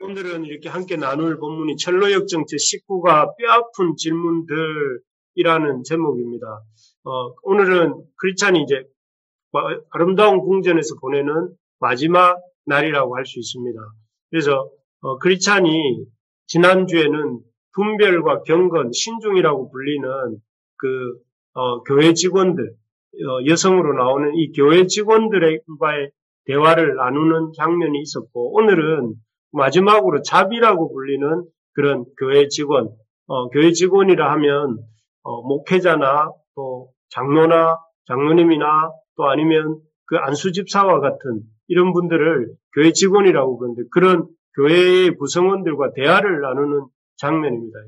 오늘은 이렇게 함께 나눌 본문이 철로역정 제19가 뼈아픈 질문들이라는 제목입니다. 오늘은 크리스찬이 이제 아름다운 궁전에서 보내는 마지막 날이라고 할 수 있습니다. 그래서 크리스찬이 지난주에는 분별과 경건, 신중이라고 불리는 그 교회 직원들, 여성으로 나오는 이 교회 직원들과의 대화를 나누는 장면이 있었고, 오늘은 마지막으로 자비라고 불리는 그런 교회 직원, 교회 직원이라 하면 목회자나 또 장로나 장로님이나 또 아니면 그 안수집사와 같은 이런 분들을 교회 직원이라고 부르는데, 그런 교회의 구성원들과 대화를 나누는 장면입니다.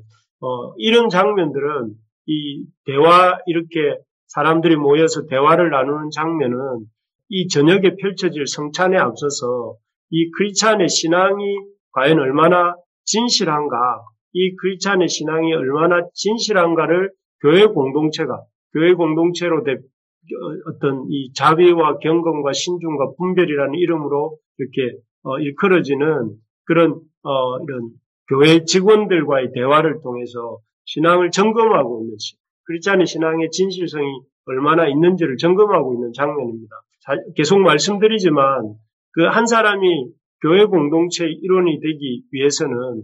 이런 장면들은 이 대화, 이렇게 사람들이 모여서 대화를 나누는 장면은 이 저녁에 펼쳐질 성찬에 앞서서 이 크리스찬의 신앙이 과연 얼마나 진실한가, 이 크리스찬의 신앙이 얼마나 진실한가를 교회 공동체로 어떤 이 자비와 경건과 신중과 분별이라는 이름으로 이렇게 일컬어지는 그런 이런 교회 직원들과의 대화를 통해서 신앙을 점검하고 있는, 크리스찬의 신앙의 진실성이 얼마나 있는지를 점검하고 있는 장면입니다. 계속 말씀드리지만 그 한 사람이 교회 공동체의 일원이 되기 위해서는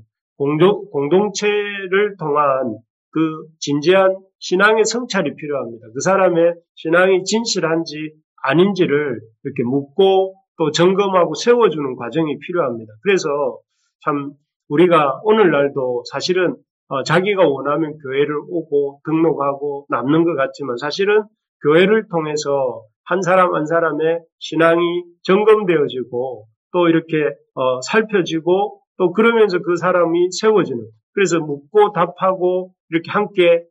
공동체를 통한 그 진지한 신앙의 성찰이 필요합니다. 그 사람의 신앙이 진실한지 아닌지를 이렇게 묻고 또 점검하고 세워주는 과정이 필요합니다. 그래서 참 우리가 오늘날도 사실은 자기가 원하면 교회를 오고 등록하고 남는 것 같지만, 사실은 교회를 통해서 한 사람 한 사람의 신앙이 점검되어지고 또 이렇게 살펴지고 또 그러면서 그 사람이 세워지는, 그래서 묻고 답하고 이렇게 함께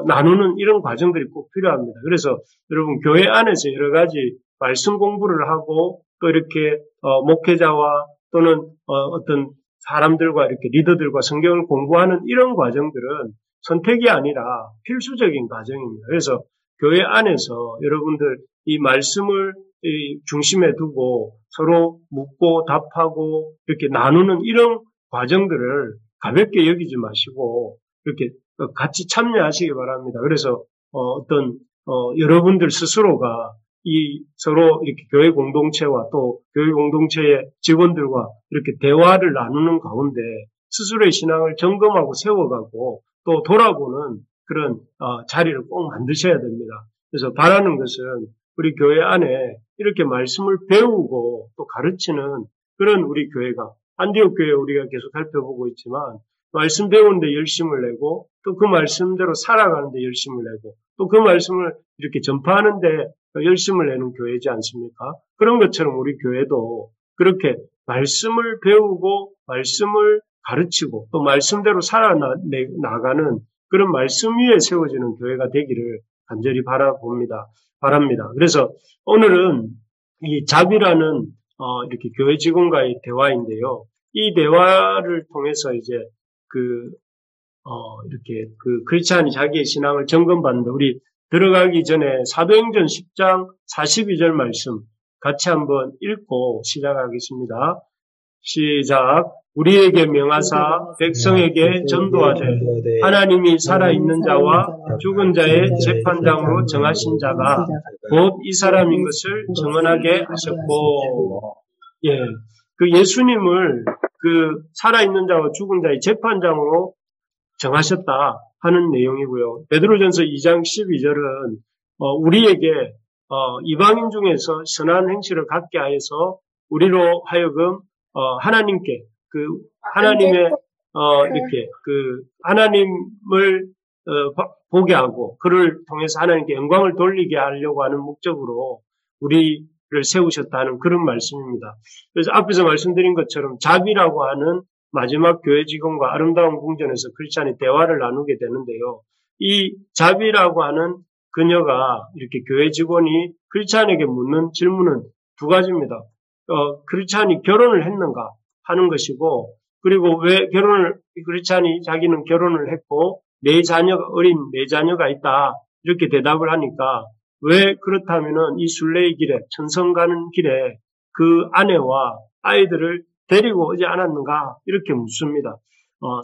나누는 이런 과정들이 꼭 필요합니다. 그래서 여러분, 교회 안에서 여러 가지 말씀 공부를 하고 또 이렇게 목회자와 또는 어떤 사람들과 이렇게 리더들과 성경을 공부하는 이런 과정들은 선택이 아니라 필수적인 과정입니다. 그래서 교회 안에서 여러분들 이 말씀을 중심에 두고 서로 묻고 답하고 이렇게 나누는 이런 과정들을 가볍게 여기지 마시고 이렇게 같이 참여하시기 바랍니다. 그래서 여러분들 스스로가 이 서로 이렇게 교회 공동체와 또 교회 공동체의 직원들과 이렇게 대화를 나누는 가운데 스스로의 신앙을 점검하고 세워가고 또 돌아보는 그런 자리를 꼭 만드셔야 됩니다. 그래서 바라는 것은 우리 교회 안에 이렇게 말씀을 배우고 또 가르치는 그런 우리 교회가, 안디옥 교회 우리가 계속 살펴보고 있지만 말씀 배우는데 열심을 내고 또 그 말씀대로 살아가는데 열심을 내고 또 그 말씀을 이렇게 전파하는데 열심을 내는 교회지 않습니까? 그런 것처럼 우리 교회도 그렇게 말씀을 배우고 말씀을 가르치고 또 말씀대로 살아나가는 그런 말씀 위에 세워지는 교회가 되기를 간절히 바랍니다. 그래서 오늘은 이 자비라는 이렇게 교회 직원과의 대화인데요. 이 대화를 통해서 이제 이렇게 크리스찬이 자기의 신앙을 점검받는다. 우리 들어가기 전에 사도행전 10장 42절 말씀 같이 한번 읽고 시작하겠습니다. 시작. 우리에게 명하사 백성에게 전도하되 하나님이 살아있는 자와 죽은 자의 재판장으로 정하신 자가 곧 이 사람인 것을 증언하게 하셨고, 그 예수님을 그 살아있는 자와 죽은 자의 재판장으로 정하셨다 하는 내용이고요. 베드로전서 2장 12절은 우리에게 이방인 중에서 선한 행실을 갖게 하여서 우리로 하여금 하나님께 하나님의 이렇게 하나님을 보게 하고 그를 통해서 하나님께 영광을 돌리게 하려고 하는 목적으로 우리를 세우셨다는 그런 말씀입니다. 그래서 앞에서 말씀드린 것처럼 자비라고 하는 마지막 교회 직원과 아름다운 궁전에서 크리스찬이 대화를 나누게 되는데요. 이 자비라고 하는 그녀가 이렇게 교회 직원이 크리스찬에게 묻는 질문은 두 가지입니다. 크리스찬이 결혼을 했는가 하는 것이고, 그리고 왜 크리스찬이 자기는 결혼을 했고 어린 네 자녀가 있다 이렇게 대답을 하니까, 왜 그렇다면은 이 순례의 길에, 천성 가는 길에 그 아내와 아이들을 데리고 오지 않았는가? 이렇게 묻습니다.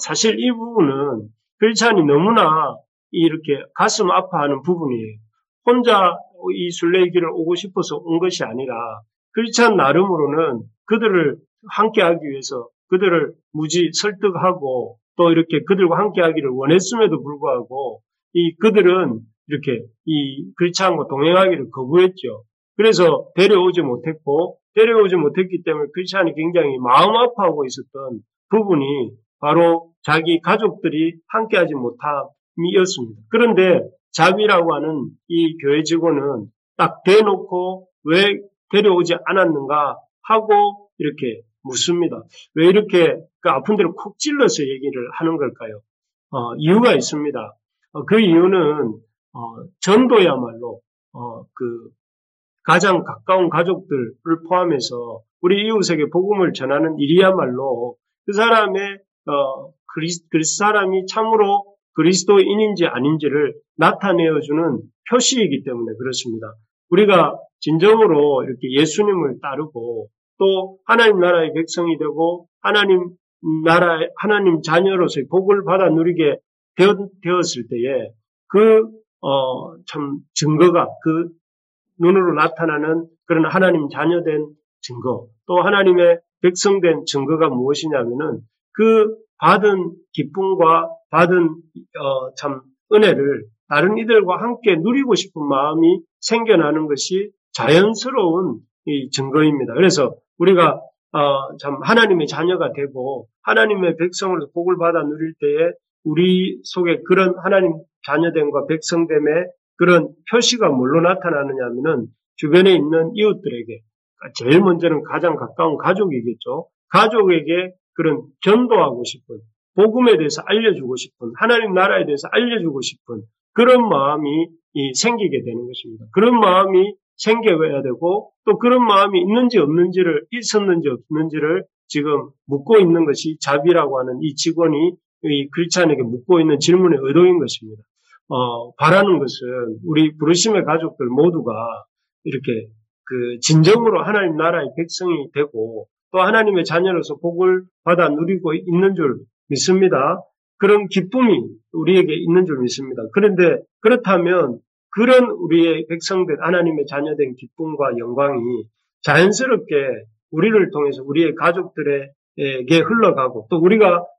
사실 이 부분은 크리스찬이 너무나 이렇게 가슴 아파하는 부분이에요. 혼자 이 순례길을 오고 싶어서 온 것이 아니라 크리스찬 나름으로는 그들을 함께하기 위해서 그들을 무지 설득하고 또 이렇게 그들과 함께하기를 원했음에도 불구하고 이 그들은 이렇게 이 크리스찬과 동행하기를 거부했죠. 그래서 데려오지 못했기 때문에 크리스찬이 굉장히 마음 아파하고 있었던 부분이 바로 자기 가족들이 함께하지 못함이었습니다. 그런데 자비라고 하는 이 교회 직원은 딱 대놓고 왜 데려오지 않았는가 하고 이렇게 묻습니다. 왜 이렇게 그 아픈 데를 콕 찔러서 얘기를 하는 걸까요? 이유가 있습니다. 그 이유는 전도야말로 그 가장 가까운 가족들을 포함해서 우리 이웃에게 복음을 전하는 일이야말로 그 사람의 그 사람이 참으로 그리스도인인지 아닌지를 나타내어주는 표시이기 때문에 그렇습니다. 우리가 진정으로 이렇게 예수님을 따르고 또 하나님 나라의 백성이 되고 하나님 자녀로서의 복을 받아 누리게 되었을 때에 참 증거가 그 눈으로 나타나는 그런 하나님 자녀된 증거, 또 하나님의 백성된 증거가 무엇이냐면은 그 받은 기쁨과 받은 참 은혜를 다른 이들과 함께 누리고 싶은 마음이 생겨나는 것이 자연스러운 이 증거입니다. 그래서 우리가 참 하나님의 자녀가 되고 하나님의 백성으로 복을 받아 누릴 때에 우리 속에 그런 하나님 자녀됨과 백성됨의 그런 표시가 뭘로 나타나느냐 하면은 주변에 있는 이웃들에게 제일 먼저는 가장 가까운 가족이겠죠. 가족에게 그런 전도하고 싶은 복음에 대해서 알려주고 싶은 하나님 나라에 대해서 알려주고 싶은 그런 마음이 생기게 되는 것입니다. 그런 마음이 생겨야 되고 또 그런 마음이 있었는지 없는지를 지금 묻고 있는 것이 자비라고 하는 이 직원이 이 크리스찬에게 묻고 있는 질문의 의도인 것입니다. 바라는 것은 우리 부르심의 가족들 모두가 이렇게 그 진정으로 하나님 나라의 백성이 되고 또 하나님의 자녀로서 복을 받아 누리고 있는 줄 믿습니다. 그런 기쁨이 우리에게 있는 줄 믿습니다. 그런데 그렇다면 그런 우리의 백성된 하나님의 자녀된 기쁨과 영광이 자연스럽게 우리를 통해서 우리의 가족들에게 흘러가고 또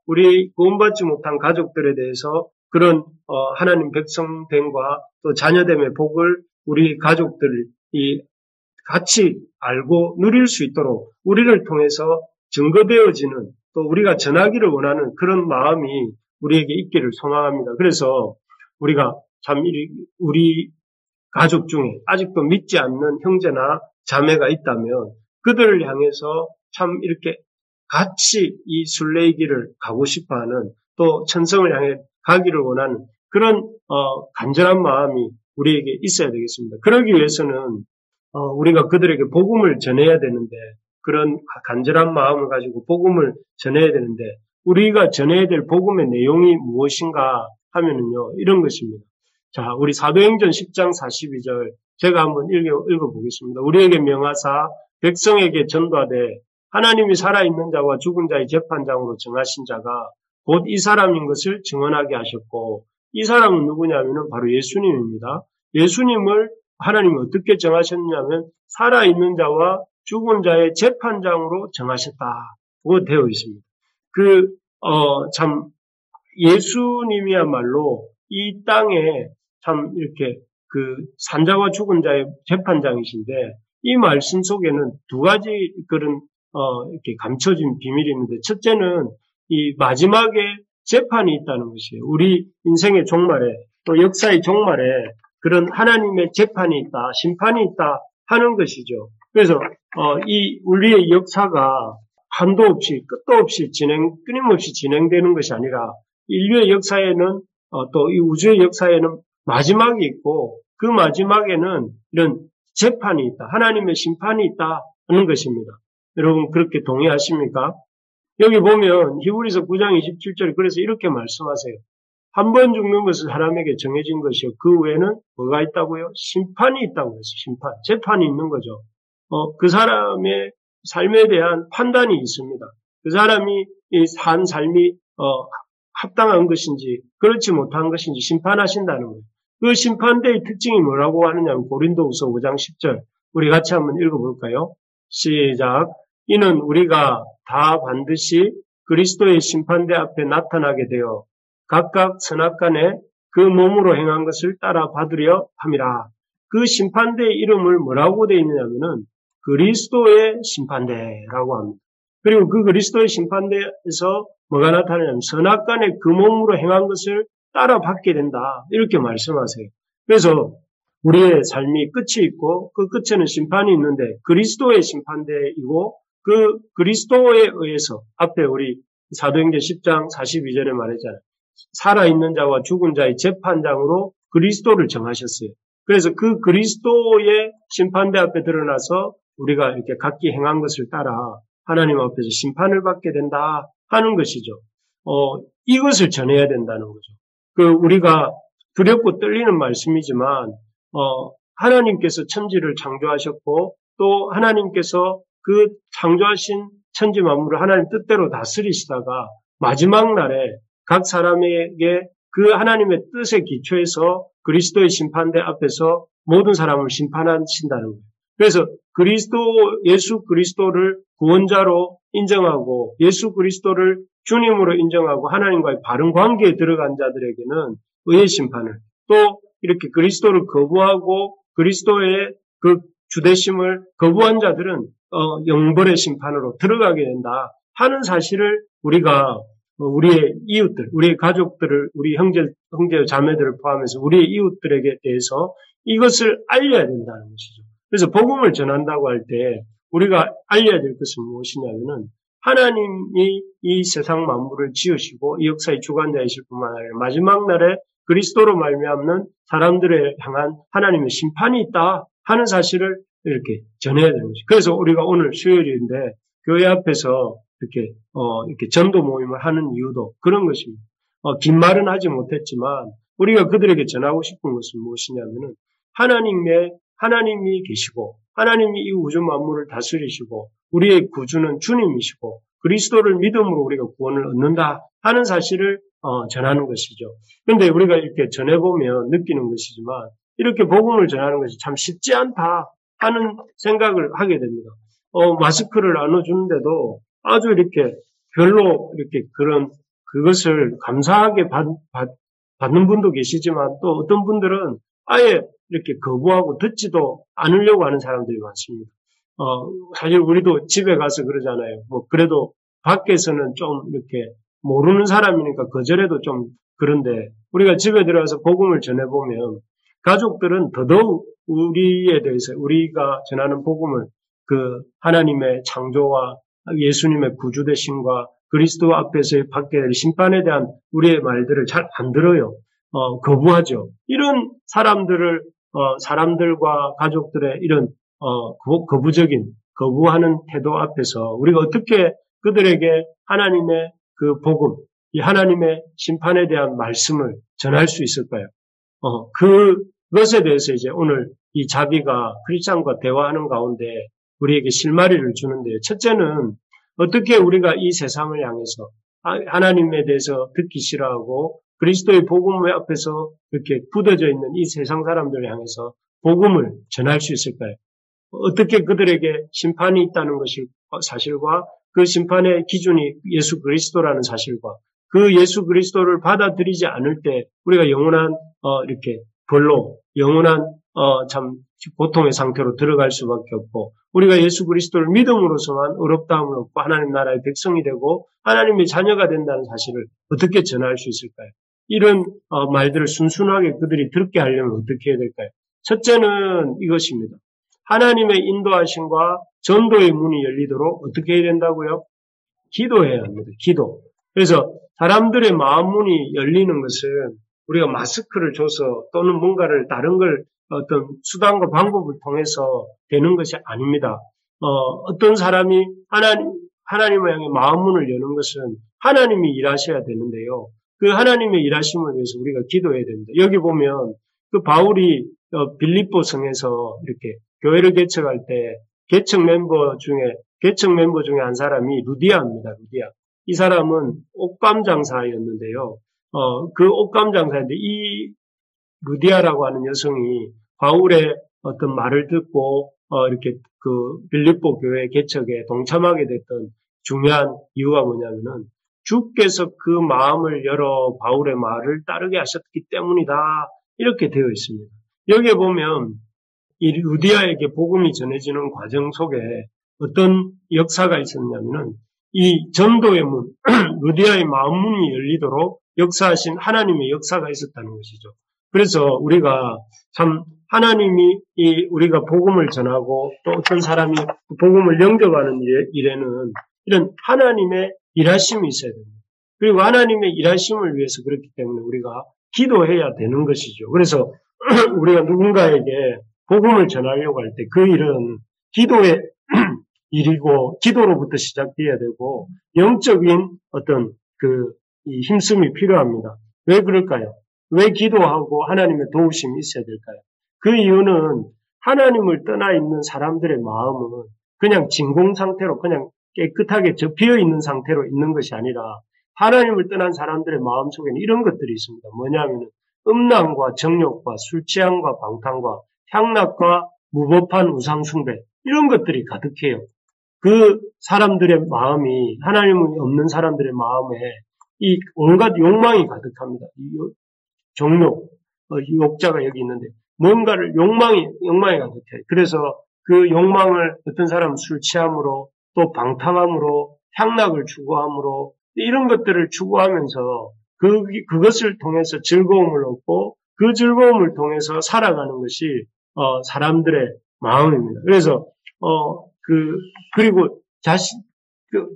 우리 구원받지 못한 가족들에 대해서 그런 하나님 백성됨과 또 자녀됨의 복을 우리 가족들이 같이 알고 누릴 수 있도록 우리를 통해서 증거되어지는 또 우리가 전하기를 원하는 그런 마음이 우리에게 있기를 소망합니다. 그래서 우리가 참 우리 가족 중에 아직도 믿지 않는 형제나 자매가 있다면 그들을 향해서 참 이렇게 같이 이 순례의 길을 가고 싶어하는 또 천성을 향해 가기를 원하는 그런 간절한 마음이 우리에게 있어야 되겠습니다. 그러기 위해서는 우리가 그들에게 복음을 전해야 되는데 그런 간절한 마음을 가지고 복음을 전해야 되는데 우리가 전해야 될 복음의 내용이 무엇인가 하면은요 이런 것입니다. 자, 우리 사도행전 10장 42절 제가 한번 읽어보겠습니다. 우리에게 명하사 백성에게 전도하되 하나님이 살아있는 자와 죽은 자의 재판장으로 정하신 자가 곧 이 사람인 것을 증언하게 하셨고 이 사람은 누구냐면은 바로 예수님입니다. 예수님을 하나님이 어떻게 정하셨냐면 살아있는 자와 죽은 자의 재판장으로 정하셨다고 되어 있습니다. 참 예수님이야말로 이 땅에 참 이렇게 산자와 죽은 자의 재판장이신데 이 말씀 속에는 두 가지 그런 이렇게 감춰진 비밀이 있는데 첫째는 이 마지막에 재판이 있다는 것이에요. 우리 인생의 종말에 또 역사의 종말에 그런 하나님의 재판이 있다, 심판이 있다 하는 것이죠. 그래서 이 우리의 역사가 한도 없이 끝도 없이 끊임없이 진행되는 것이 아니라 인류의 역사에는 또 이 우주의 역사에는 마지막이 있고 그 마지막에는 이런 재판이 있다, 하나님의 심판이 있다 하는 것입니다. 여러분 그렇게 동의하십니까? 여기 보면 히브리서 9장 27절에 그래서 이렇게 말씀하세요. 한 번 죽는 것은 사람에게 정해진 것이요. 그 외에는 뭐가 있다고요? 심판이 있다고 해서 심판, 재판이 있는 거죠. 그 사람의 삶에 대한 판단이 있습니다. 그 사람이 산 삶이 합당한 것인지 그렇지 못한 것인지 심판하신다는 거예요. 그 심판대의 특징이 뭐라고 하느냐면 고린도후서 5장 10절 우리 같이 한번 읽어볼까요? 시작. 이는 우리가 다 반드시 그리스도의 심판대 앞에 나타나게 되어 각각 선악간에 그 몸으로 행한 것을 따라 받으려 함이라. 그 심판대의 이름을 뭐라고 되어 있느냐면은 그리스도의 심판대라고 합니다. 그리고 그 그리스도의 심판대에서 뭐가 나타나냐면 선악간에 그 몸으로 행한 것을 따라 받게 된다. 이렇게 말씀하세요. 그래서 우리의 삶이 끝이 있고 그 끝에는 심판이 있는데 그리스도의 심판대이고 그 그리스도에 의해서 앞에 우리 사도행전 10장 42절에 말했잖아요. 살아있는 자와 죽은 자의 재판장으로 그리스도를 정하셨어요. 그래서 그 그리스도의 심판대 앞에 드러나서 우리가 이렇게 각기 행한 것을 따라 하나님 앞에서 심판을 받게 된다 하는 것이죠. 이것을 전해야 된다는 거죠. 우리가 두렵고 떨리는 말씀이지만, 하나님께서 천지를 창조하셨고, 또 하나님께서 그 창조하신 천지 만물을 하나님 뜻대로 다스리시다가 마지막 날에 각 사람에게 그 하나님의 뜻에 기초해서 그리스도의 심판대 앞에서 모든 사람을 심판하신다는 거예요. 그래서 예수 그리스도를 구원자로 인정하고 예수 그리스도를 주님으로 인정하고 하나님과의 바른 관계에 들어간 자들에게는 의의 심판을 또 이렇게 그리스도를 거부하고 그리스도의 그 주대심을 거부한 자들은 영벌의 심판으로 들어가게 된다 하는 사실을 우리가 우리의 이웃들, 우리의 가족들을, 우리 형제 자매들을 포함해서 우리의 이웃들에게 대해서 이것을 알려야 된다는 것이죠. 그래서 복음을 전한다고 할 때 우리가 알려야 될 것은 무엇이냐면은 하나님이 이 세상 만물을 지으시고 이 역사의 주관자이실 뿐만 아니라 마지막 날에 그리스도로 말미암는 사람들을 향한 하나님의 심판이 있다 하는 사실을 이렇게 전해야 되는 것이죠. 그래서 우리가 오늘 수요일인데 교회 앞에서 이렇게 전도 모임을 하는 이유도 그런 것입니다. 긴 말은 하지 못했지만 우리가 그들에게 전하고 싶은 것은 무엇이냐면은 하나님이 계시고 하나님이 이 우주 만물을 다스리시고 우리의 구주는 주님이시고 그리스도를 믿음으로 우리가 구원을 얻는다 하는 사실을 전하는 것이죠. 그런데 우리가 이렇게 전해보면 느끼는 것이지만 이렇게 복음을 전하는 것이 참 쉽지 않다 하는 생각을 하게 됩니다. 마스크를 나눠주는데도 아주 이렇게 별로 이렇게 그것을 감사하게 받는 분도 계시지만 또 어떤 분들은 아예 이렇게 거부하고 듣지도 않으려고 하는 사람들이 많습니다. 사실 우리도 집에 가서 그러잖아요. 그래도 밖에서는 좀 이렇게 모르는 사람이니까 거절해도 좀 그런데 우리가 집에 들어가서 복음을 전해보면 가족들은 더더욱 우리에 대해서 우리가 전하는 복음을 하나님의 창조와 예수님의 구주되심과 그리스도 앞에서 받게 될 심판에 대한 우리의 말들을 잘 안 들어요. 거부하죠. 이런 사람들과 가족들의 이런 거부하는 태도 앞에서 우리가 어떻게 그들에게 하나님의 그 복음, 이 하나님의 심판에 대한 말씀을 전할 수 있을까요? 그것에 대해서 이제 오늘 이 자비가 크리스찬과 대화하는 가운데 우리에게 실마리를 주는데요. 첫째는 어떻게 우리가 이 세상을 향해서 하나님에 대해서 듣기 싫어하고 그리스도의 복음 앞에서 이렇게 굳어져 있는 이 세상 사람들을 향해서 복음을 전할 수 있을까요? 어떻게 그들에게 심판이 있다는 사실과 그 심판의 기준이 예수 그리스도라는 사실과 그 예수 그리스도를 받아들이지 않을 때 우리가 영원한 이렇게 벌로 영원한 참 고통의 상태로 들어갈 수밖에 없고 우리가 예수 그리스도를 믿음으로서만 의롭다함을 얻고 하나님 나라의 백성이 되고 하나님의 자녀가 된다는 사실을 어떻게 전할 수 있을까요? 이런 말들을 순순하게 그들이 듣게 하려면 어떻게 해야 될까요? 첫째는 이것입니다. 하나님의 인도하심과 전도의 문이 열리도록 어떻게 해야 된다고요? 기도해야 합니다. 기도. 그래서 사람들의 마음 문이 열리는 것은 우리가 마스크를 줘서 또는 뭔가를 다른 걸 어떤 수단과 방법을 통해서 되는 것이 아닙니다. 어떤 사람이 하나님을 향해 마음 문을 여는 것은 하나님이 일하셔야 되는데요. 그 하나님의 일하심을 위해서 우리가 기도해야 됩니다. 여기 보면 그 바울이 빌립보 성에서 이렇게 교회를 개척할 때 개척 멤버 중에 개척 멤버 중에 한 사람이 루디아입니다. 루디아. 이 사람은 옷감 장사였는데요. 그 옷감 장사인데 이 루디아라고 하는 여성이 바울의 어떤 말을 듣고 이렇게 그 빌립보 교회 개척에 동참하게 됐던 중요한 이유가 뭐냐면은 주께서 그 마음을 열어 바울의 말을 따르게 하셨기 때문이다. 이렇게 되어 있습니다. 여기에 보면 이 루디아에게 복음이 전해지는 과정 속에 어떤 역사가 있었냐면은 이 전도의 문, 루디아의 마음 문이 열리도록 역사하신 하나님의 역사가 있었다는 것이죠. 그래서 우리가 참 하나님이 우리가 복음을 전하고 또 어떤 사람이 복음을 영접하는 일에는 이런 하나님의 일하심이 있어야 됩니다. 그리고 하나님의 일하심을 위해서 그렇기 때문에 우리가 기도해야 되는 것이죠. 그래서 우리가 누군가에게 복음을 전하려고 할 때 그 일은 기도의 일이고 기도로부터 시작되어야 되고 영적인 어떤 이 힘씀이 필요합니다. 왜 그럴까요? 왜 기도하고 하나님의 도우심이 있어야 될까요? 그 이유는 하나님을 떠나 있는 사람들의 마음은 그냥 진공 상태로 그냥 깨끗하게 비어 있는 상태로 있는 것이 아니라 하나님을 떠난 사람들의 마음 속에는 이런 것들이 있습니다. 뭐냐면은 음란과 정욕과 술 취함과 방탕과 향락과 무법한 우상 숭배 이런 것들이 가득해요. 그 사람들의 마음이 하나님이 없는 사람들의 마음에 이 온갖 욕망이 가득합니다. 정욕, 욕자가 여기 있는데 뭔가를 욕망이 가득해요. 그래서 그 욕망을 어떤 사람은 술 취함으로 또 방탕함으로 향락을 추구함으로 이런 것들을 추구하면서 그것을 통해서 즐거움을 얻고 그 즐거움을 통해서 살아가는 것이 사람들의 마음입니다. 그래서 그리고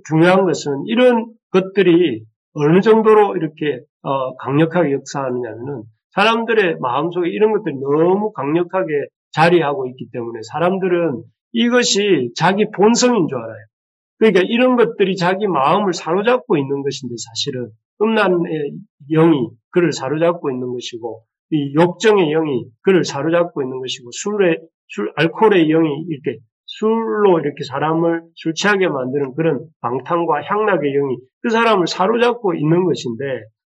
중요한 것은 이런 것들이 어느 정도로 이렇게 강력하게 역사하느냐면은 사람들의 마음속에 이런 것들이 너무 강력하게 자리하고 있기 때문에 사람들은 이것이 자기 본성인 줄 알아요. 그러니까 이런 것들이 자기 마음을 사로잡고 있는 것인데 사실은 음란의 영이 그를 사로잡고 있는 것이고 이 욕정의 영이 그를 사로잡고 있는 것이고 알코올의 영이 이렇게 술로 이렇게 사람을 술 취하게 만드는 그런 방탕과 향락의 영이 그 사람을 사로잡고 있는 것인데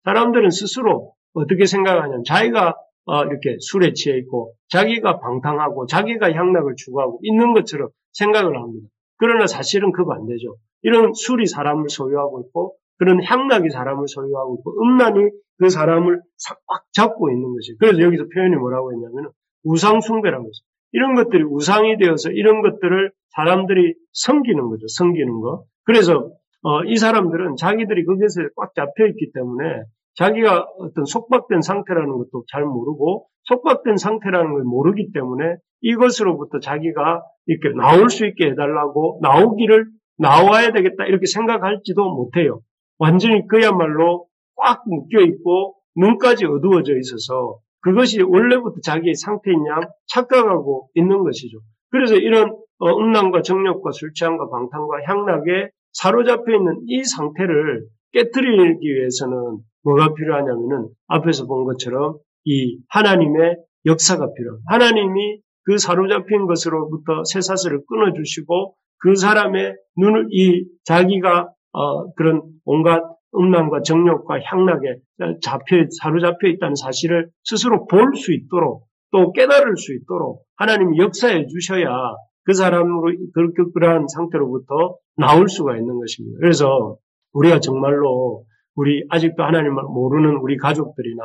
사람들은 스스로 어떻게 생각하냐면 자기가 이렇게 술에 취해 있고 자기가 방탕하고 자기가 향락을 추구하고 있는 것처럼 생각을 합니다. 그러나 사실은 그 반대죠. 이런 술이 사람을 소유하고 있고 그런 향락이 사람을 소유하고 있고 음란이 그 사람을 꽉 잡고 있는 것이에요. 그래서 여기서 표현이 뭐라고 했냐면 우상숭배라고 했어요. 이런 것들이 우상이 되어서 이런 것들을 사람들이 섬기는 거죠. 섬기는 거. 그래서 이 사람들은 자기들이 거기서 꽉 잡혀 있기 때문에 자기가 어떤 속박된 상태라는 것도 잘 모르고 속박된 상태라는 걸 모르기 때문에 이것으로부터 자기가 이렇게 나올 수 있게 해달라고 나와야 되겠다 이렇게 생각할지도 못해요. 완전히 그야말로 꽉 묶여 있고 눈까지 어두워져 있어서 그것이 원래부터 자기의 상태인 양 착각하고 있는 것이죠. 그래서 이런 음란과 정욕과 술 취함과 방탕과 향락에 사로잡혀 있는 이 상태를 깨트리기 위해서는 뭐가 필요하냐면은 앞에서 본 것처럼 이 하나님의 역사가 필요합니다. 하나님이 그 사로잡힌 것으로부터 쇠사슬을 끊어주시고 그 사람의 눈을 자기가 그런 온갖 음란과 정욕과 향락에 사로잡혀 있다는 사실을 스스로 볼 수 있도록 또 깨달을 수 있도록 하나님이 역사해 주셔야 그 사람으로 그러한 상태로부터 나올 수가 있는 것입니다. 그래서 우리가 정말로 우리 아직도 하나님을 모르는 우리 가족들이나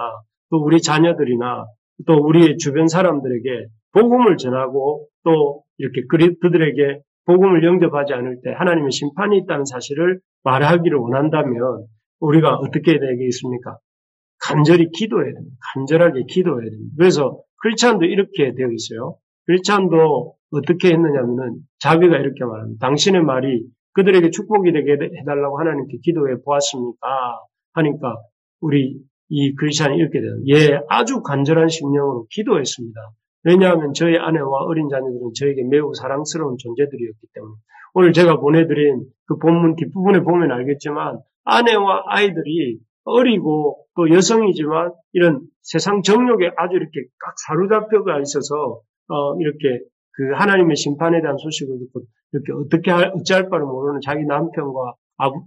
또 우리 자녀들이나 또 우리의 주변 사람들에게 복음을 전하고 또 이렇게 그들에게 복음을 영접하지 않을 때 하나님의 심판이 있다는 사실을 말하기를 원한다면 우리가 어떻게 해야 되겠습니까? 간절히 기도해야 됩니다. 간절하게 기도해야 됩니다. 그래서 크리스찬도 이렇게 되어 있어요. 크리스찬도 어떻게 했느냐면은 자비가 이렇게 말합니다. 당신의 말이 그들에게 축복이 되게 해달라고 하나님께 기도해 보았습니까? 하니까 우리 이 크리스찬이 이렇게 돼요. 예, 아주 간절한 심령으로 기도했습니다. 왜냐하면 저희 아내와 어린 자녀들은 저에게 매우 사랑스러운 존재들이었기 때문에 오늘 제가 보내드린 그 본문 뒷부분에 보면 알겠지만 아내와 아이들이 어리고 또 여성이지만 이런 세상 정욕에 아주 이렇게 꽉 사로잡혀가 있어서 이렇게 그 하나님의 심판에 대한 소식을 듣고 이렇게 어찌할 바를 모르는 자기 남편과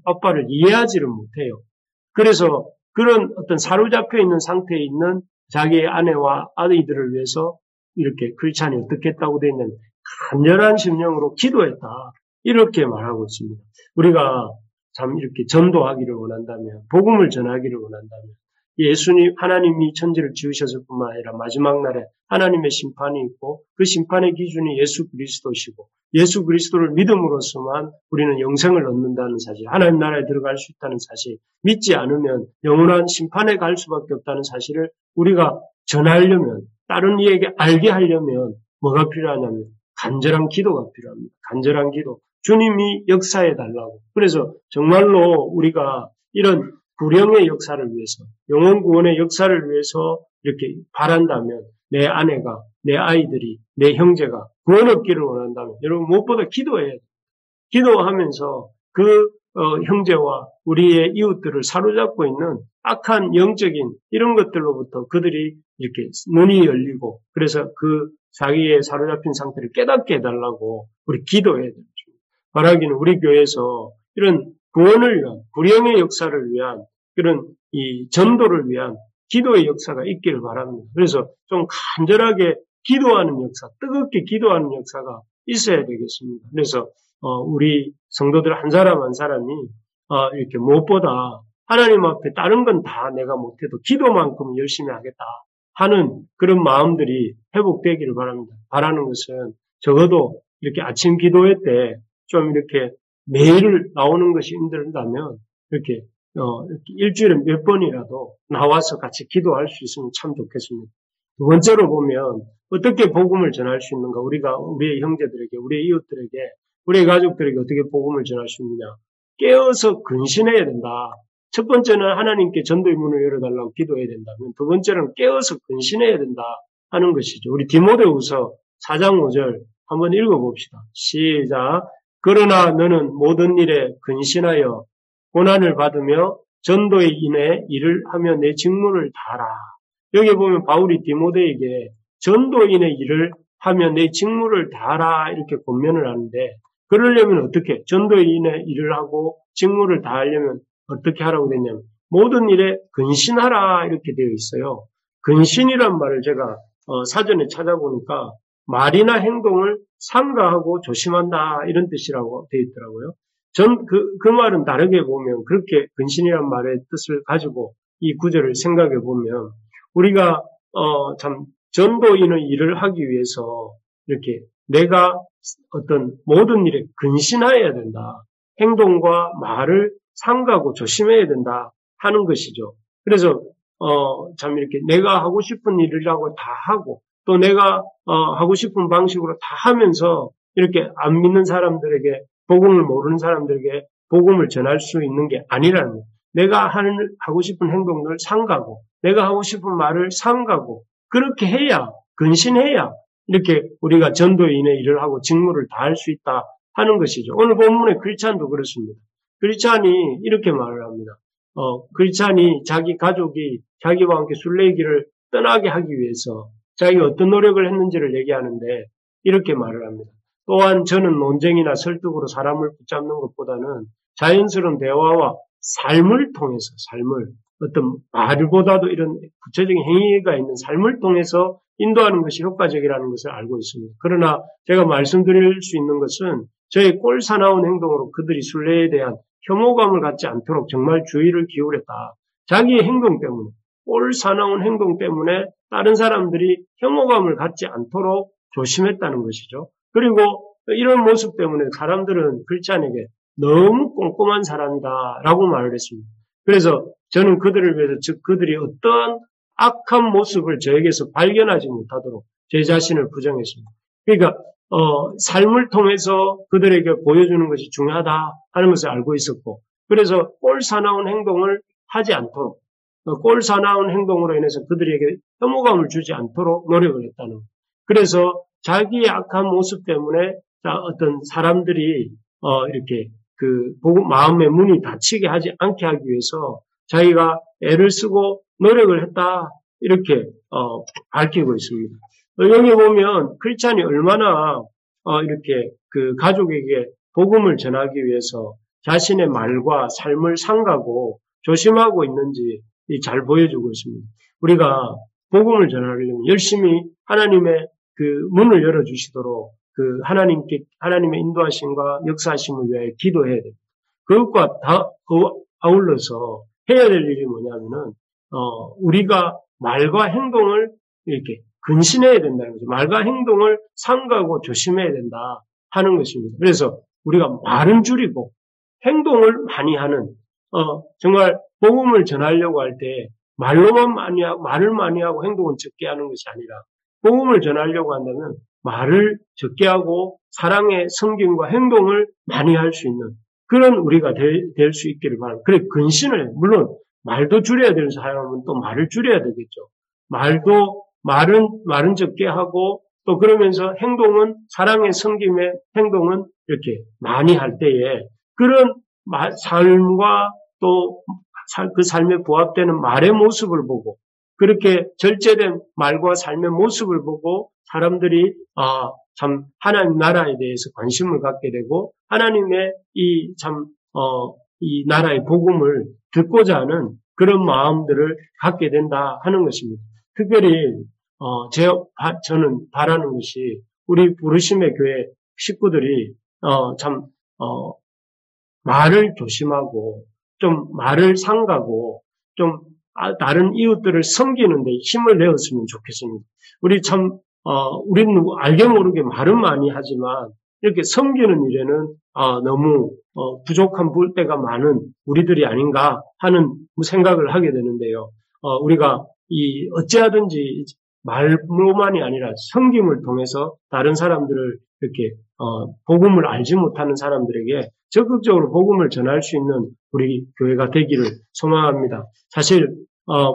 아빠를 이해하지를 못해요. 그래서 그런 어떤 사로잡혀 있는 상태에 있는 자기의 아내와 아이들을 위해서 이렇게 크리스찬이 어떻게 했다고 되어 있는 간절한 심령으로 기도했다. 이렇게 말하고 있습니다. 우리가 참 이렇게 전도하기를 원한다면, 복음을 전하기를 원한다면, 하나님이 천지를 지으셨을 뿐만 아니라 마지막 날에 하나님의 심판이 있고 그 심판의 기준이 예수 그리스도시고 예수 그리스도를 믿음으로서만 우리는 영생을 얻는다는 사실, 하나님 나라에 들어갈 수 있다는 사실, 믿지 않으면 영원한 심판에 갈 수밖에 없다는 사실을 우리가 전하려면, 다른 이에게 알게 하려면 뭐가 필요하냐면 간절한 기도가 필요합니다. 간절한 기도. 주님이 역사해 달라고. 그래서 정말로 우리가 이런 구령의 역사를 위해서, 영혼 구원의 역사를 위해서 이렇게 바란다면 내 아내가, 내 아이들이, 내 형제가 구원 얻기를 원한다면 여러분 무엇보다 기도해야 돼요. 기도하면서 그 형제와 우리의 이웃들을 사로잡고 있는 악한 영적인 이런 것들로부터 그들이 이렇게 눈이 열리고 그래서 그 자기의 사로잡힌 상태를 깨닫게 해달라고 우리 기도해야 되죠. 말하기는 우리 교회에서 이런 구원을 위한, 구령의 역사를 위한 그런 이 전도를 위한 기도의 역사가 있기를 바랍니다. 그래서 좀 간절하게 기도하는 역사, 뜨겁게 기도하는 역사가 있어야 되겠습니다. 그래서 우리 성도들 한 사람 한 사람이 이렇게 무엇보다 하나님 앞에 다른 건 다 내가 못해도 기도만큼 열심히 하겠다 하는 그런 마음들이 회복되기를 바랍니다. 바라는 것은 적어도 이렇게 아침 기도회 때 좀 이렇게 매일 나오는 것이 힘들다면 이렇게 일주일에 몇 번이라도 나와서 같이 기도할 수 있으면 참 좋겠습니다. 두 번째로 보면 어떻게 복음을 전할 수 있는가? 우리가 우리의 형제들에게, 우리의 이웃들에게, 우리의 가족들에게 어떻게 복음을 전할 수 있느냐? 깨어서 근신해야 된다. 첫 번째는 하나님께 전도의 문을 열어달라고 기도해야 된다면 두 번째는 깨어서 근신해야 된다 하는 것이죠. 우리 디모데후서 4장 5절 한번 읽어봅시다. 시작. 그러나 너는 모든 일에 근신하여 고난을 받으며 전도에 인해 일을 하며 내 직무를 다하라. 여기 보면 바울이 디모데에게 전도인의 일을 하며 내 직무를 다하라 이렇게 권면을 하는데 그러려면 어떻게? 전도인의 일을 하고 직무를 다하려면 어떻게 하라고 되냐면 모든 일에 근신하라 이렇게 되어 있어요. 근신이란 말을 제가 사전에 찾아보니까 말이나 행동을 삼가하고 조심한다 이런 뜻이라고 되어 있더라고요. 그 말은 다르게 보면 그렇게 근신이란 말의 뜻을 가지고 이 구절을 생각해 보면 우리가 참 전도인의 일을 하기 위해서 이렇게 내가 어떤 모든 일에 근신해야 된다. 행동과 말을 삼가고 조심해야 된다 하는 것이죠. 그래서 참 이렇게 내가 하고 싶은 일이라고 다 하고 또 내가 하고 싶은 방식으로 다 하면서 이렇게 안 믿는 사람들에게 복음을 모르는 사람들에게 복음을 전할 수 있는 게 아니라는 거예요. 내가 하고 싶은 행동을 삼가고 내가 하고 싶은 말을 삼가고 그렇게 해야 근신해야 이렇게 우리가 전도인의 일을 하고 직무를 다할 수 있다 하는 것이죠. 오늘 본문의 크리스찬도 그렇습니다. 크리스찬이 이렇게 말을 합니다. 크리스찬이 자기 가족이 자기와 함께 순례길을 떠나게 하기 위해서 자기가 어떤 노력을 했는지를 얘기하는데 이렇게 말을 합니다. 또한 저는 논쟁이나 설득으로 사람을 붙잡는 것보다는 자연스러운 대화와 삶을 통해서 어떤 말보다도 이런 구체적인 행위가 있는 삶을 통해서 인도하는 것이 효과적이라는 것을 알고 있습니다. 그러나 제가 말씀드릴 수 있는 것은 저의 꼴사나운 행동으로 그들이 순례에 대한 혐오감을 갖지 않도록 정말 주의를 기울였다. 자기의 행동 때문에 꼴사나운 행동 때문에 다른 사람들이 혐오감을 갖지 않도록 조심했다는 것이죠. 그리고 이런 모습 때문에 사람들은 크리스찬에게 너무 꼼꼼한 사람이다라고 말을 했습니다. 그래서 저는 그들을 위해서 즉 그들이 어떠한 악한 모습을 저에게서 발견하지 못하도록 제 자신을 부정했습니다. 그러니까 삶을 통해서 그들에게 보여주는 것이 중요하다 하는 것을 알고 있었고 그래서 꼴사나운 행동을 하지 않도록 꼴사나운 행동으로 인해서 그들에게 혐오감을 주지 않도록 노력을 했다는 거예요. 그래서 자기의 악한 모습 때문에 어떤 사람들이 이렇게 마음의 문이 닫히게 하지 않게 하기 위해서 자기가 애를 쓰고 노력을 했다 이렇게 밝히고 있습니다. 여기 보면 크리스찬이 얼마나 이렇게 그 가족에게 복음을 전하기 위해서 자신의 말과 삶을 삼가고 조심하고 있는지 잘 보여주고 있습니다. 우리가 복음을 전하려면 열심히 하나님의 그 문을 열어주시도록 그 하나님의 인도하심과 역사하심을 위하여 기도해야 됩니다. 그것과 아울러서 해야 될 일이 뭐냐면은, 우리가 말과 행동을 이렇게 근신해야 된다는 거죠. 말과 행동을 삼가고 조심해야 된다 하는 것입니다. 그래서 우리가 말은 줄이고 행동을 많이 하는, 정말 복음을 전하려고 할 때 말로만 많이 하고, 말을 많이 하고 행동은 적게 하는 것이 아니라 복음을 전하려고 한다면 말을 적게 하고 사랑의 성김과 행동을 많이 할 수 있는 그런 우리가 될 수 있기를 바랍니다. 그래, 근신을, 물론 말도 줄여야 되는 사람은 또 말을 줄여야 되겠죠. 말은 적게 하고 또 그러면서 행동은 사랑의 섬김의 행동은 이렇게 많이 할 때에 그런 삶과 또 그 삶에 부합되는 말의 모습을 보고 그렇게 절제된 말과 삶의 모습을 보고 사람들이 참 하나님 나라에 대해서 관심을 갖게 되고 하나님의 이 나라의 복음을 듣고자 하는 그런 마음들을 갖게 된다 하는 것입니다. 특별히 저는 바라는 것이 우리 부르심의 교회 식구들이 말을 조심하고 좀 말을 삼가고 좀 다른 이웃들을 섬기는 데 힘을 내었으면 좋겠습니다. 우리는 알게 모르게 말은 많이 하지만 이렇게 섬기는 일에는 너무 부족한 때가 많은 우리들이 아닌가 하는 생각을 하게 되는데요. 우리가 어찌하든지 말로만이 아니라 섬김을 통해서 다른 사람들을 이렇게 복음을 알지 못하는 사람들에게 적극적으로 복음을 전할 수 있는 우리 교회가 되기를 소망합니다. 사실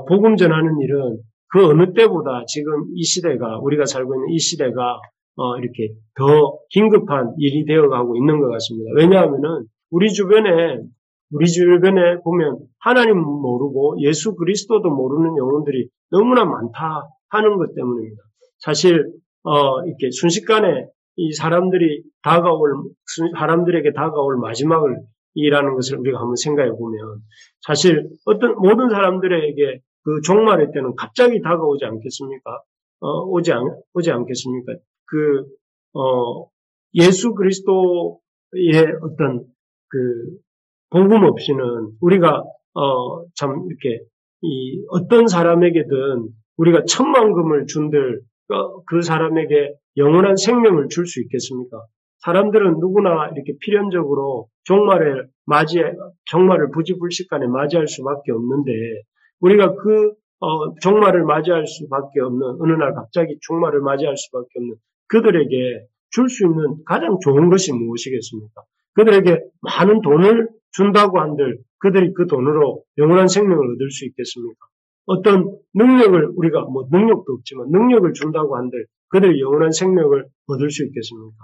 복음 전하는 일은 그 어느 때보다 지금 이 시대가 우리가 살고 있는 이 시대가 이렇게 더 긴급한 일이 되어가고 있는 것 같습니다. 왜냐하면은 우리 주변에 보면 하나님 모르고 예수 그리스도도 모르는 영혼들이 너무나 많다 하는 것 때문입니다. 사실 이렇게 순식간에 이 사람들에게 다가올 마지막을 이라는 것을 우리가 한번 생각해 보면 사실 모든 사람들에게 그 종말의 때는 갑자기 다가오지 않겠습니까? 오지 않겠습니까? 예수 그리스도의 어떤 복음 없이는 우리가 참 이렇게 어떤 사람에게든 우리가 천만금을 준들 그 사람에게 영원한 생명을 줄 수 있겠습니까? 사람들은 누구나 이렇게 필연적으로 종말을 부지불식간에 맞이할 수밖에 없는데 우리가 종말을 맞이할 수밖에 없는 어느 날 갑자기 종말을 맞이할 수밖에 없는 그들에게 줄 수 있는 가장 좋은 것이 무엇이겠습니까? 그들에게 많은 돈을 준다고 한들 그들이 그 돈으로 영원한 생명을 얻을 수 있겠습니까? 어떤 능력을 우리가 능력도 없지만 능력을 준다고 한들 그들이 영원한 생명을 얻을 수 있겠습니까?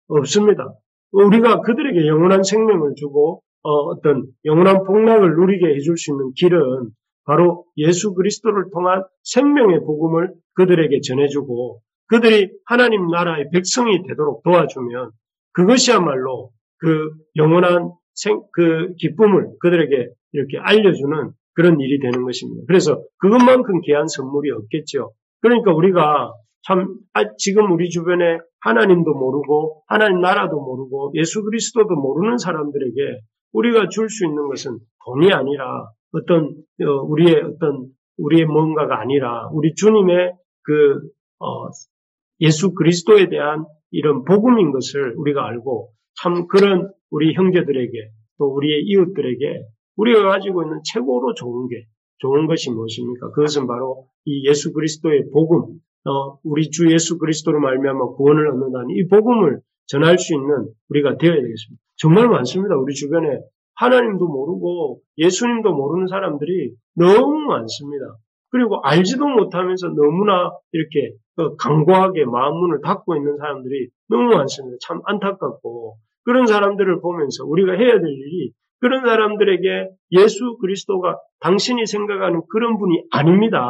없습니다. 우리가 그들에게 영원한 생명을 주고 어떤 영원한 복락을 누리게 해줄 수 있는 길은 바로 예수 그리스도를 통한 생명의 복음을 그들에게 전해주고 그들이 하나님 나라의 백성이 되도록 도와주면 그것이야말로 그 영원한 그 기쁨을 그들에게 이렇게 알려주는 그런 일이 되는 것입니다. 그래서 그것만큼 귀한 선물이 없겠죠. 그러니까 우리가 지금 우리 주변에 하나님도 모르고 하나님 나라도 모르고 예수 그리스도도 모르는 사람들에게 우리가 줄 수 있는 것은 돈이 아니라 우리의 뭔가가 아니라 우리 주님의 예수 그리스도에 대한 이런 복음인 것을 우리가 알고 참 그런 우리 형제들에게 또 우리의 이웃들에게 우리가 가지고 있는 최고로 좋은 것이 무엇입니까? 그것은 바로 이 예수 그리스도의 복음, 우리 주 예수 그리스도로 말미암아 구원을 얻는다는 이 복음을 전할 수 있는 우리가 되어야 되겠습니다. 정말 많습니다. 우리 주변에 하나님도 모르고 예수님도 모르는 사람들이 너무 많습니다. 그리고 알지도 못하면서 너무나 이렇게 강고하게 마음문을 닫고 있는 사람들이 너무 많습니다. 참 안타깝고 그런 사람들을 보면서 우리가 해야 될 일이 그런 사람들에게 예수 그리스도가 당신이 생각하는 그런 분이 아닙니다.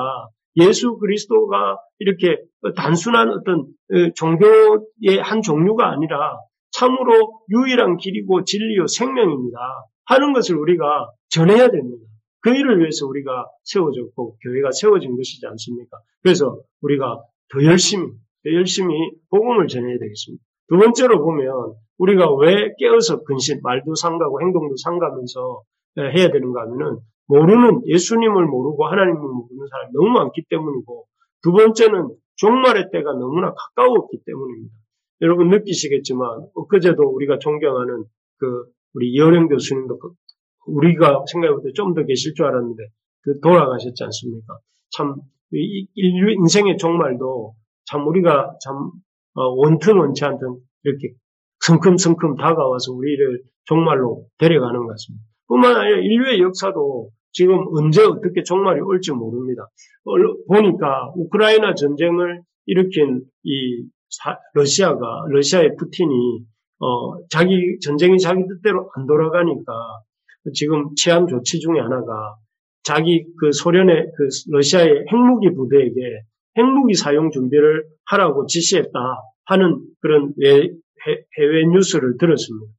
예수 그리스도가 이렇게 단순한 어떤 종교의 한 종류가 아니라 참으로 유일한 길이고 진리요 생명입니다 하는 것을 우리가 전해야 됩니다. 그 일을 위해서 우리가 세워졌고 교회가 세워진 것이지 않습니까? 그래서 우리가 더 열심히 복음을 전해야 되겠습니다. 두 번째로 보면 우리가 왜 깨어서 근신, 말도 삼가고 행동도 삼가면서 해야 되는가 하면은 모르는, 예수님을 모르고 하나님을 모르는 사람이 너무 많기 때문이고, 두 번째는 종말의 때가 너무나 가까웠기 때문입니다. 여러분 느끼시겠지만 엊그제도 우리가 존경하는 우리 이어령 교수님도 우리가 생각해볼 때 좀 더 계실 줄 알았는데 돌아가셨지 않습니까? 참 인류 인생의 종말도 참 우리가 참 원튼 원치 않든 이렇게 성큼성큼 다가와서 우리를 종말로 데려가는 것 같습니다. 뿐만 아니라 인류의 역사도 지금 언제 어떻게 종말이 올지 모릅니다. 보니까 우크라이나 전쟁을 일으킨 이 러시아의 푸틴이 전쟁이 자기 뜻대로 안 돌아가니까 지금 취한 조치 중에 하나가 자기 소련의 러시아의 핵무기 부대에게 핵무기 사용 준비를 하라고 지시했다 하는 그런 해외 뉴스를 들었습니다.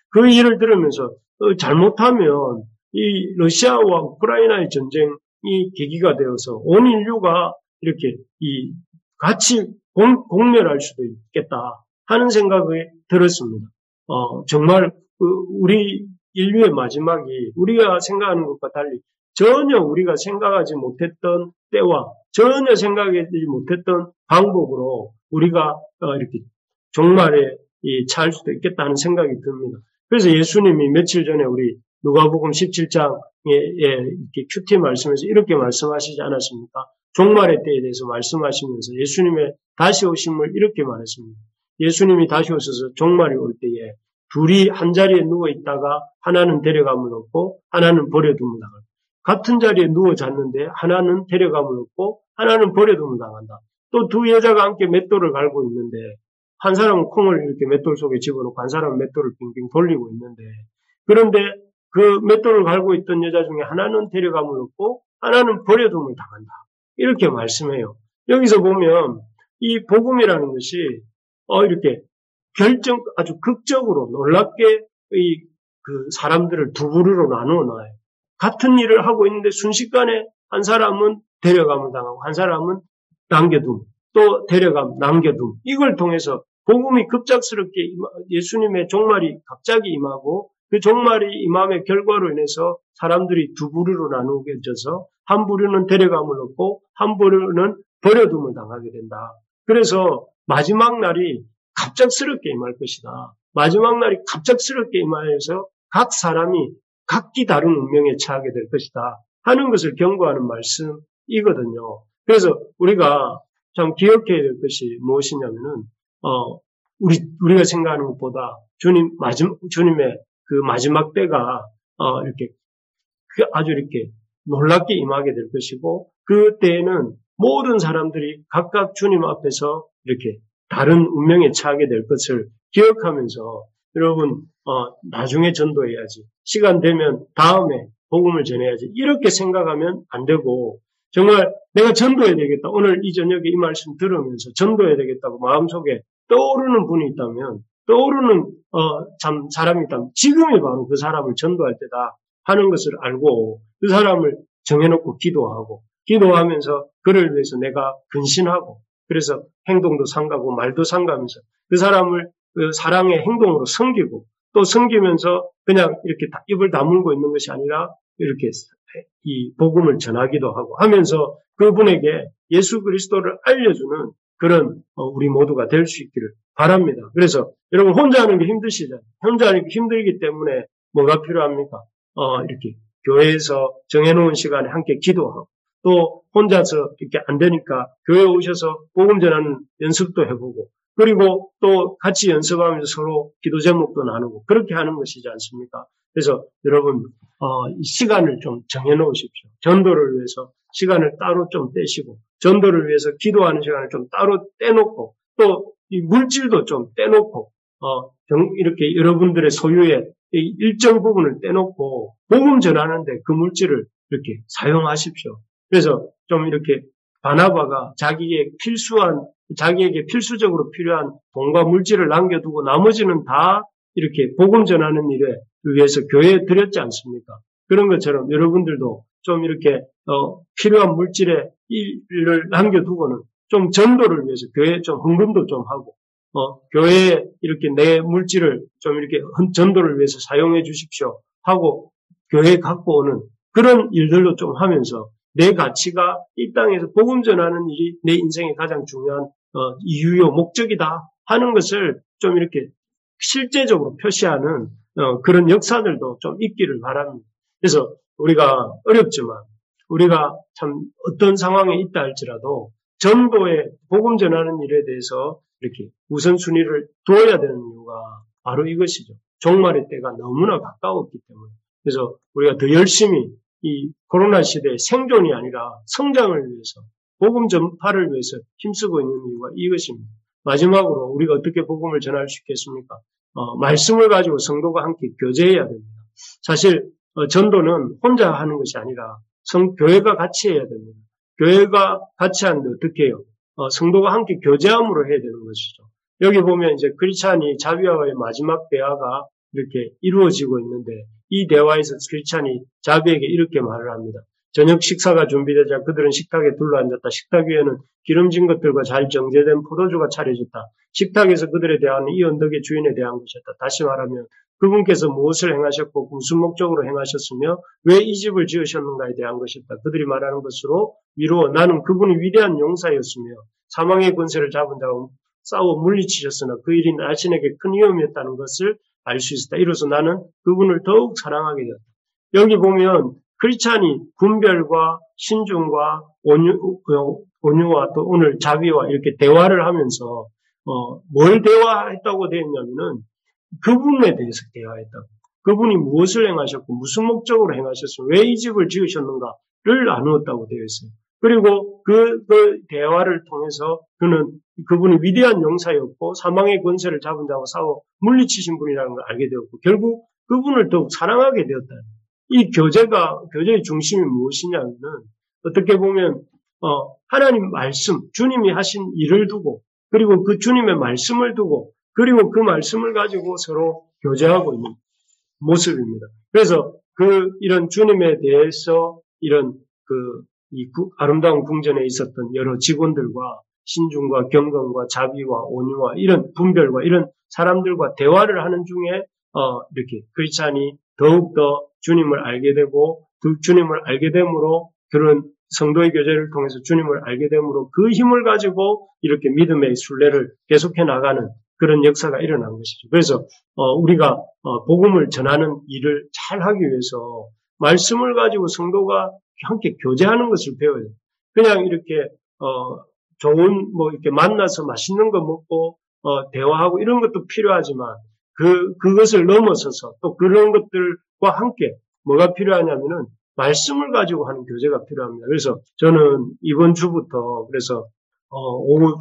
그 일을 들으면서 잘못하면 이 러시아와 우크라이나의 전쟁이 계기가 되어서 온 인류가 이렇게 같이 공멸할 수도 있겠다 하는 생각이 들었습니다. 정말 우리 인류의 마지막이 우리가 생각하는 것과 달리 전혀 우리가 생각하지 못했던 때와 전혀 생각하지 못했던 방법으로 우리가 이렇게 종말에 처할 수도 있겠다는 생각이 듭니다. 그래서 예수님이 며칠 전에 우리 누가복음 17장에 이렇게 큐티 말씀에서 이렇게 말씀하시지 않았습니까? 종말의 때에 대해서 말씀하시면서 예수님의 다시 오심을 이렇게 말했습니다. 예수님이 다시 오셔서 종말이 올 때에 둘이 한 자리에 누워 있다가 하나는 데려감을 얻고 하나는 버려둠을 당한다. 같은 자리에 누워 잤는데 하나는 데려감을 얻고 하나는 버려둠을 당한다. 또 두 여자가 함께 맷돌을 갈고 있는데 한 사람은 콩을 이렇게 맷돌 속에 집어넣고 한 사람은 맷돌을 빙빙 돌리고 있는데, 그런데 그 맷돌을 갈고 있던 여자 중에 하나는 데려감을 얻고 하나는 버려둠을 당한다. 이렇게 말씀해요. 여기서 보면 이 복음이라는 것이 이렇게 아주 극적으로 놀랍게 사람들을 두 부류로 나누어 놔요. 같은 일을 하고 있는데 순식간에 한 사람은 데려감을 당하고 한 사람은 남겨둠, 또 데려감, 남겨둠, 이걸 통해서 복음이 급작스럽게 예수님의 종말이 갑자기 임하고 그 종말이 임함의 결과로 인해서 사람들이 두 부류로 나누어져서 한 부류는 데려감을 얻고 한 부류는 버려둠을 당하게 된다. 그래서 마지막 날이 갑작스럽게 임할 것이다. 마지막 날이 갑작스럽게 임하여서 각 사람이 각기 다른 운명에 처하게 될 것이다 하는 것을 경고하는 말씀이거든요. 그래서 우리가 참 기억해야 될 것이 무엇이냐면은 우리가 생각하는 것보다 주님의 그 마지막 때가 이렇게 아주 이렇게 놀랍게 임하게 될 것이고, 그 때에는 모든 사람들이 각각 주님 앞에서 이렇게 다른 운명에 처하게 될 것을 기억하면서 여러분 나중에 전도해야지, 시간 되면 다음에 복음을 전해야지, 이렇게 생각하면 안 되고, 정말 내가 전도해야 되겠다, 오늘 이 저녁에 이 말씀 들으면서 전도해야 되겠다고 마음속에 떠오르는 분이 있다면, 떠오르는 참 사람이 있다면 지금이 바로 그 사람을 전도할 때다 하는 것을 알고 그 사람을 정해놓고 기도하면서 그를 위해서 내가 근신하고, 그래서 행동도 삼가고 말도 삼가면서 그 사람을 그 사랑의 행동으로 섬기고, 또 섬기면서 그냥 이렇게 입을 다물고 있는 것이 아니라 이렇게 이 복음을 전하기도 하고 하면서 그분에게 예수 그리스도를 알려주는 그런 우리 모두가 될 수 있기를 바랍니다. 그래서 여러분 혼자 하는 게 힘드시잖아요. 혼자 하는 게 힘들기 때문에 뭐가 필요합니까? 이렇게 교회에서 정해놓은 시간에 함께 기도하고, 또 혼자서 이렇게 안 되니까 교회에 오셔서 복음 전하는 연습도 해보고, 그리고 또 같이 연습하면서 서로 기도 제목도 나누고, 그렇게 하는 것이지 않습니까? 그래서 여러분 이 시간을 좀 정해놓으십시오. 전도를 위해서 시간을 따로 좀 떼시고, 전도를 위해서 기도하는 시간을 좀 따로 떼놓고, 또 이 물질도 좀 떼놓고, 이렇게 여러분들의 소유의 일정 부분을 떼놓고 복음 전하는데 그 물질을 이렇게 사용하십시오. 그래서 좀 이렇게 바나바가 자기에게 필수적으로 필요한 돈과 물질을 남겨두고 나머지는 다 이렇게 복음 전하는 일에 위해서 교회에 드렸지 않습니까? 그런 것처럼 여러분들도 좀 이렇게 필요한 물질에 일을 남겨두고는 좀 전도를 위해서 교회에 좀 헌금도 좀 하고 교회에 이렇게 내 물질을 좀 이렇게 전도를 위해서 사용해 주십시오 하고 교회에 갖고 오는 그런 일들도 좀 하면서 내 가치가 이 땅에서 복음 전하는 일이 내 인생의 가장 중요한 이유요 목적이다 하는 것을 좀 이렇게 실제적으로 표시하는 그런 역사들도 좀 있기를 바랍니다. 그래서 우리가 어렵지만 우리가 참 어떤 상황에 있다 할지라도 전도에 복음 전하는 일에 대해서 이렇게 우선순위를 두어야 되는 이유가 바로 이것이죠. 종말의 때가 너무나 가까웠기 때문에. 그래서 우리가 더 열심히 이 코로나 시대의 생존이 아니라 성장을 위해서 복음 전파를 위해서 힘쓰고 있는 이유가 이것입니다. 마지막으로 우리가 어떻게 복음을 전할 수 있겠습니까? 말씀을 가지고 성도가 함께 교제해야 됩니다. 사실 전도는 혼자 하는 것이 아니라 교회가 같이 해야 됩니다. 교회가 같이 하는데 어떻게 해요? 성도가 함께 교제함으로 해야 되는 것이죠. 여기 보면 이제 크리스찬이 자비와의 마지막 대화가 이렇게 이루어지고 있는데 이 대화에서 크리스찬이 자비에게 이렇게 말을 합니다. 저녁 식사가 준비되자 그들은 식탁에 둘러앉았다. 식탁 위에는 기름진 것들과 잘 정제된 포도주가 차려졌다. 식탁에서 그들의 대화는 이 언덕의 주인에 대한 것이었다. 다시 말하면 그분께서 무엇을 행하셨고 무슨 목적으로 행하셨으며 왜 이 집을 지으셨는가에 대한 것이었다. 그들이 말하는 것으로 미루어 나는 그분이 위대한 용사였으며 사망의 권세를 잡은 자와 싸워 물리치셨으나 그 일이 자신에게 큰 위험이었다는 것을 알 수 있었다. 이로써 나는 그분을 더욱 사랑하게 되었다. 여기 보면 크리스찬이 분별과 신중과 온유와 또 오늘 자비와 이렇게 대화를 하면서 뭘 대화했다고 되어 있냐면은 그분에 대해서 대화했다고. 그분이 무엇을 행하셨고 무슨 목적으로 행하셨으며 왜 이 집을 지으셨는가를 나누었다고 되어 있어요. 그리고 그 대화를 통해서 그분이 위대한 용사였고 사망의 권세를 잡은 자와 싸워 물리치신 분이라는 걸 알게 되었고 결국 그분을 더욱 사랑하게 되었다. 이 교제의 중심이 무엇이냐면은 어떻게 보면 하나님 말씀, 주님이 하신 일을 두고 그리고 그 주님의 말씀을 두고 그리고 그 말씀을 가지고 서로 교제하고 있는 모습입니다. 그래서 이런 주님에 대해서 이런 아름다운 궁전에 있었던 여러 직원들과 신중과 경건과 자비와 온유와 이런 분별과 이런 사람들과 대화를 하는 중에 이렇게 크리스찬이 더욱더 주님을 알게 되고 주님을 알게 됨으로 그런 성도의 교제를 통해서 주님을 알게 됨으로 그 힘을 가지고 이렇게 믿음의 순례를 계속해 나가는 그런 역사가 일어난 것이죠. 그래서 우리가 복음을 전하는 일을 잘 하기 위해서 말씀을 가지고 성도가 함께 교제하는 것을 배워야 돼요. 그냥 이렇게 좋은 이렇게 만나서 맛있는 거 먹고 대화하고 이런 것도 필요하지만 그것을 넘어서서 또 그런 것들과 함께 뭐가 필요하냐면은 말씀을 가지고 하는 교제가 필요합니다. 그래서 저는 이번 주부터 그래서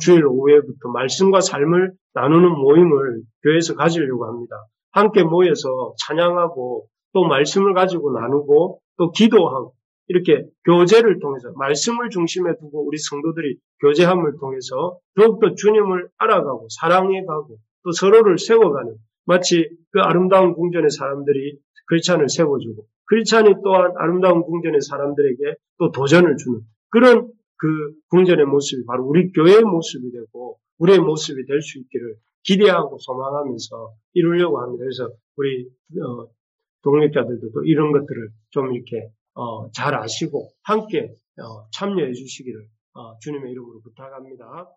주일 오후에부터 말씀과 삶을 나누는 모임을 교회에서 가지려고 합니다. 함께 모여서 찬양하고 또 말씀을 가지고 나누고 또 기도하고 이렇게 교제를 통해서 말씀을 중심에 두고 우리 성도들이 교제함을 통해서 더욱더 주님을 알아가고 사랑해가고 또 서로를 세워가는 마치 그 아름다운 궁전의 사람들이 크리스찬을 세워주고 크리스찬이 또한 아름다운 궁전의 사람들에게 또 도전을 주는 그런 그 궁전의 모습이 바로 우리 교회의 모습이 되고 우리의 모습이 될 수 있기를 기대하고 소망하면서 이루려고 합니다. 그래서 우리 동역자들도 또 이런 것들을 좀 이렇게 잘 아시고 함께 참여해 주시기를 주님의 이름으로 부탁합니다.